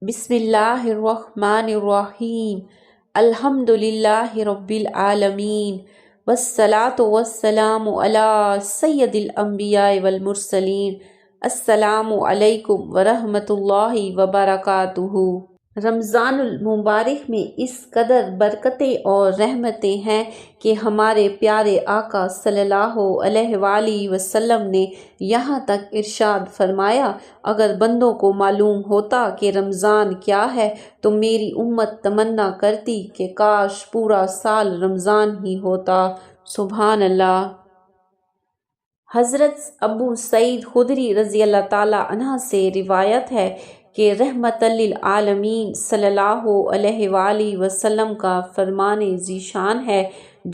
بسم اللہ الرحمن الرحیم الحمدللہ رب العالمین والصلاة والسلام علی سید الانبیاء والمرسلین۔ السلام علیکم ورحمۃ اللہ وبرکاتہ۔ رمضان المبارک میں اس قدر برکتیں اور رحمتیں ہیں کہ ہمارے پیارے آقا صلی اللہ علیہ وآلہ وسلم نے یہاں تک ارشاد فرمایا، اگر بندوں کو معلوم ہوتا کہ رمضان کیا ہے تو میری امت تمنا کرتی کہ کاش پورا سال رمضان ہی ہوتا۔ سبحان اللہ۔ حضرت ابو سعید خدری رضی اللہ تعالیٰ عنہ سے روایت ہے کہ رحمت للعالمین صلی اللہ علیہ وآلہ وسلم کا فرمان ذیشان ہے،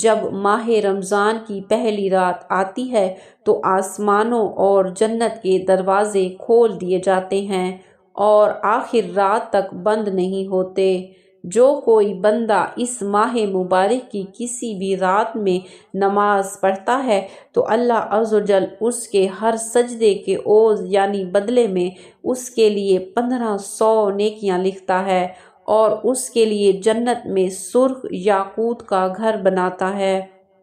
جب ماہ رمضان کی پہلی رات آتی ہے تو آسمانوں اور جنت کے دروازے کھول دیے جاتے ہیں اور آخر رات تک بند نہیں ہوتے۔ جو کوئی بندہ اس ماہ مبارک کی کسی بھی رات میں نماز پڑھتا ہے تو اللہ عز و جل اس کے ہر سجدے کے عوض یعنی بدلے میں اس کے لیے 1500 نیکیاں لکھتا ہے اور اس کے لیے جنت میں سرخ یاقوت کا گھر بناتا ہے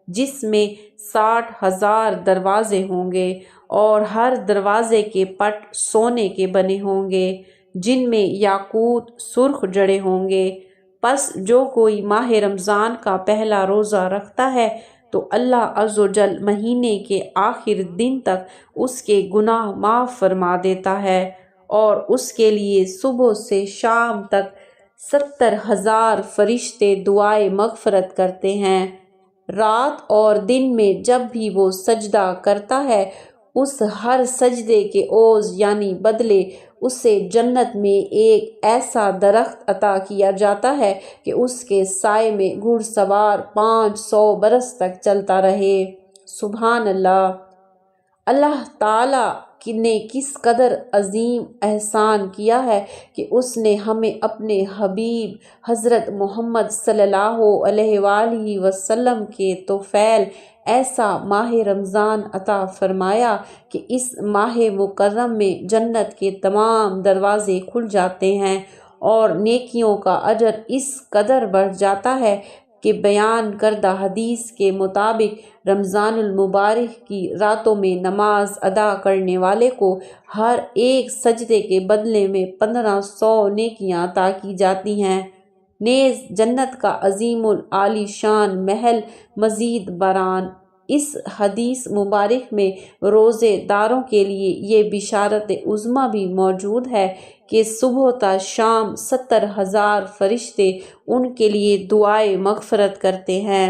جس میں 60,000 دروازے ہوں گے اور ہر دروازے کے پٹ سونے کے بنے ہوں گے جن میں یاقوت سرخ جڑے ہوں گے۔ پس جو کوئی ماہ رمضان کا پہلا روزہ رکھتا ہے تو اللہ عز و جل مہینے کے آخر دن تک اس کے گناہ معاف فرما دیتا ہے اور اس کے لیے صبح سے شام تک 70,000 فرشتے دعائے مغفرت کرتے ہیں۔ رات اور دن میں جب بھی وہ سجدہ کرتا ہے اس ہر سجدے کے عوض یعنی بدلے اسے جنت میں ایک ایسا درخت عطا کیا جاتا ہے کہ اس کے سائے میں گھڑ سوار 500 برس تک چلتا رہے۔ سبحان اللہ۔ اللہ تعالیٰ نے کس قدر عظیم احسان کیا ہے کہ اس نے ہمیں اپنے حبیب حضرت محمد صلی اللہ علیہ وآلہ وسلم کے طفیل ایسا ماہ رمضان عطا فرمایا کہ اس ماہ مکرم میں جنت کے تمام دروازے کھل جاتے ہیں اور نیکیوں کا اجر اس قدر بڑھ جاتا ہے کہ بیان کردہ حدیث کے مطابق رمضان المبارک کی راتوں میں نماز ادا کرنے والے کو ہر ایک سجدے کے بدلے میں 1500 نیکیاں عطا کی جاتی ہیں۔ نیز جنت کا عظیم العالی شان محل مزید برآں اس حدیث مبارک میں روزے داروں کے لیے یہ بشارت عظمیٰ بھی موجود ہے کہ صبح تا شام 70,000 فرشتے ان کے لیے دعائے مغفرت کرتے ہیں۔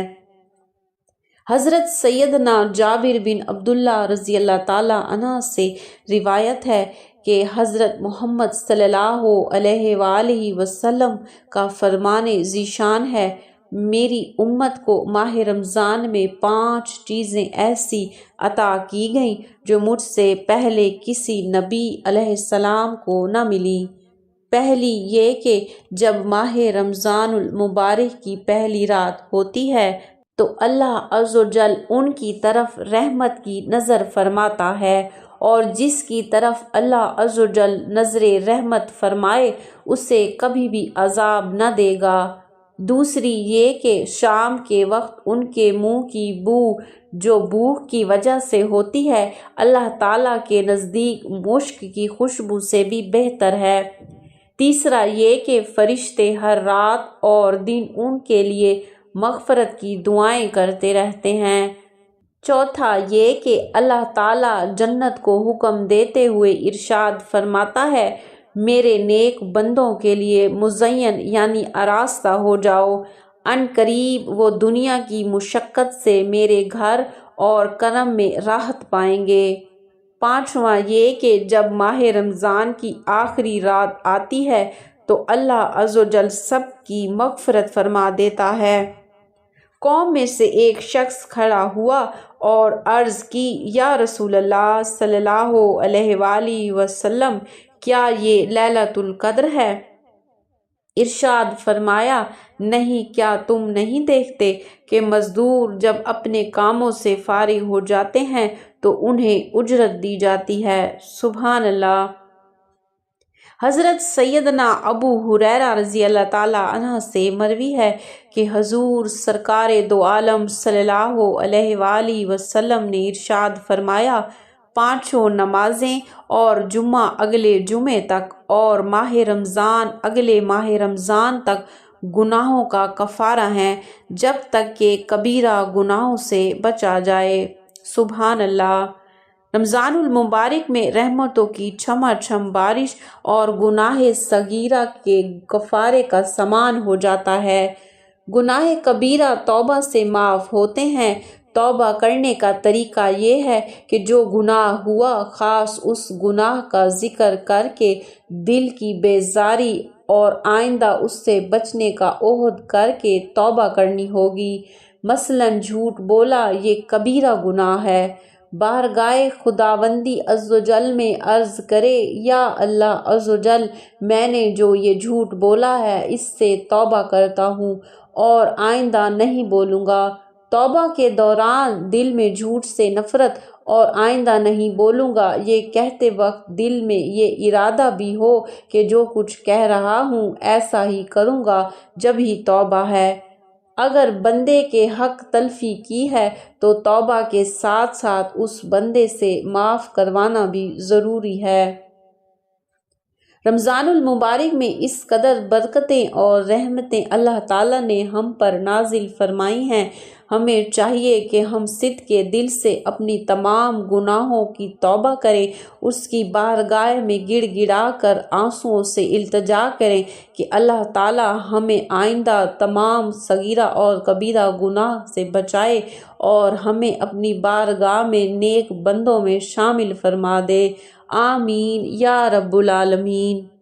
حضرت سیدنا جابر بن عبداللہ رضی اللہ تعالیٰ عنہ سے روایت ہے کہ حضرت محمد صلی اللہ علیہ وآلہ وسلم کا فرمان ذیشان ہے، میری امت کو ماہ رمضان میں 5 چیزیں ایسی عطا کی گئیں جو مجھ سے پہلے کسی نبی علیہ السلام کو نہ ملی۔ پہلی یہ کہ جب ماہ رمضان المبارک کی پہلی رات ہوتی ہے تو اللہ عز و جل ان کی طرف رحمت کی نظر فرماتا ہے اور جس کی طرف اللہ عز و جل نظر رحمت فرمائے اسے کبھی بھی عذاب نہ دے گا۔ دوسری یہ کہ شام کے وقت ان کے منہ کی بو جو بھوک کی وجہ سے ہوتی ہے اللہ تعالیٰ کے نزدیک مشک کی خوشبو سے بھی بہتر ہے۔ تیسرا یہ کہ فرشتے ہر رات اور دن ان کے لیے مغفرت کی دعائیں کرتے رہتے ہیں۔ چوتھا یہ کہ اللہ تعالیٰ جنت کو حکم دیتے ہوئے ارشاد فرماتا ہے، میرے نیک بندوں کے لیے مزین یعنی آراستہ ہو جاؤ، ان قریب وہ دنیا کی مشقت سے میرے گھر اور کرم میں راحت پائیں گے۔ پانچواں یہ کہ جب ماہ رمضان کی آخری رات آتی ہے تو اللہ عز و جل سب کی مغفرت فرما دیتا ہے۔ قوم میں سے ایک شخص کھڑا ہوا اور عرض کی، یا رسول اللہ صلی اللہ علیہ وآلہ وسلم، کیا یہ لیلۃ القدر ہے؟ ارشاد فرمایا، نہیں، کیا تم نہیں دیکھتے کہ مزدور جب اپنے کاموں سے فارغ ہو جاتے ہیں تو انہیں اجرت دی جاتی ہے؟ سبحان اللہ۔ حضرت سیدنا ابو ہریرہ رضی اللہ تعالیٰ عنہ سے مروی ہے کہ حضور سرکار دو عالم صلی اللہ علیہ وآلہ وسلم نے ارشاد فرمایا، پانچوں نمازیں اور جمعہ اگلے جمعے تک اور ماہ رمضان اگلے ماہ رمضان تک گناہوں کا کفارہ ہیں جب تک کہ کبیرہ گناہوں سے بچا جائے۔ سبحان اللہ۔ رمضان المبارک میں رحمتوں کی چھما چھم بارش اور گناہ صغیرہ کے کفارے کا سامان ہو جاتا ہے۔ گناہ کبیرہ توبہ سے معاف ہوتے ہیں۔ توبہ کرنے کا طریقہ یہ ہے کہ جو گناہ ہوا خاص اس گناہ کا ذکر کر کے دل کی بیزاری اور آئندہ اس سے بچنے کا عہد کر کے توبہ کرنی ہوگی۔ مثلاً جھوٹ بولا یہ کبیرہ گناہ ہے۔ بارگاہ خداوندی عزوجل میں عرض کرے، یا اللہ عزوجل، میں نے جو یہ جھوٹ بولا ہے اس سے توبہ کرتا ہوں اور آئندہ نہیں بولوں گا۔ توبہ کے دوران دل میں جھوٹ سے نفرت اور آئندہ نہیں بولوں گا یہ کہتے وقت دل میں یہ ارادہ بھی ہو کہ جو کچھ کہہ رہا ہوں ایسا ہی کروں گا، جب ہی توبہ ہے۔ اگر بندے کے حق تلفی کی ہے تو توبہ کے ساتھ ساتھ اس بندے سے معاف کروانا بھی ضروری ہے۔ رمضان المبارک میں اس قدر برکتیں اور رحمتیں اللہ تعالیٰ نے ہم پر نازل فرمائی ہیں، ہمیں چاہیے کہ ہم صدق کے دل سے اپنی تمام گناہوں کی توبہ کریں، اس کی بارگاہ میں گڑ گڑا کر آنسوؤں سے التجا کریں کہ اللہ تعالیٰ ہمیں آئندہ تمام صغیرہ اور کبیرہ گناہ سے بچائے اور ہمیں اپنی بارگاہ میں نیک بندوں میں شامل فرما دے۔ آمین یا رب العالمین۔